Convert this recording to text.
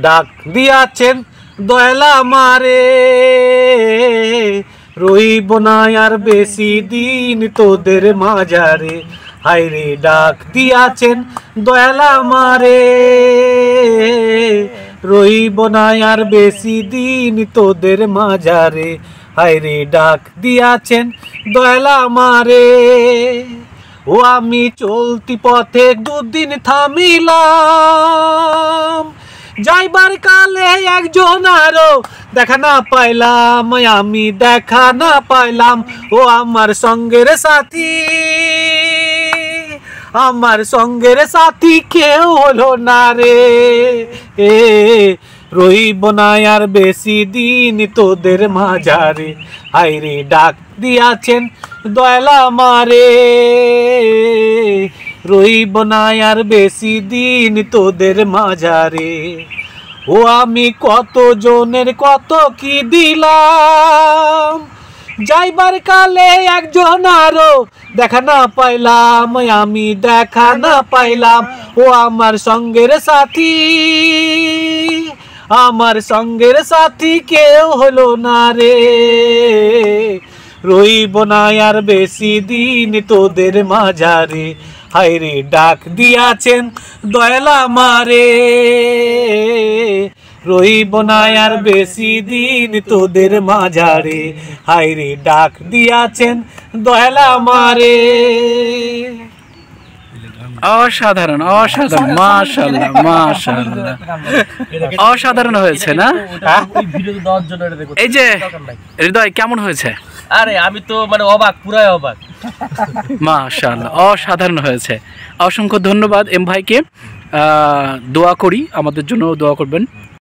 ডাক দিয়াছেন দয়াল আমারে, রইব না আর বেশি দিন তোদের মাঝারে। হায়রে ডাক দিয়াছেন দয়াল আমারে, রইব না আর বেশি দিন তোদের মাঝারে। হায়রে ডাক দিয়াছেন দয়াল আমারে। ও আমি চলতি পথে দুদিন থামিলাম, যাইবার কালে একজন আরো দেখা না পাইলাম, আমি দেখা না পাইলাম। ও আমার সঙ্গের সাথী, আমার সঙ্গের সাথী কেউ হলো না রে। রইব না আর বেশি দিন তোদের মাঝারে। হায়রে ডাক দিয়াছেন দয়াল আমারে, রইব না আর বেশি দিন তোদের মাঝারে। ও আমি কত জনের কত কি দিলাম, যাইবার কালে একজন আরো দেখা না পাইলাম, আমি দেখা না পাইলাম। ও আমার সঙ্গের সাথী, আমার সঙ্গের সাথী কেউ হলো না রে। রইব না আর বেশি দিন তোদের মাঝারে। হায়রে ডাক দিয়াছেন দয়াল আমারে, রইব না আর বেশি দিন তোদের মাঝারে। হায়রে ডাক দিয়াছেন দয়াল আমারে। অসাধারণ অসাধারণ, মাশাআল্লাহ মাশাআল্লাহ, অসাধারণ হয়েছে না? এই যে হৃদয় কেমন হয়েছে? আরে আমি তো মানে অবাক, পুরাই অবাক। মাশাআল্লাহ অসাধারণ হয়েছে। অসংখ্য ধন্যবাদ এম ভাইকে। দোয়া করি, আমাদের জন্য দোয়া করবেন।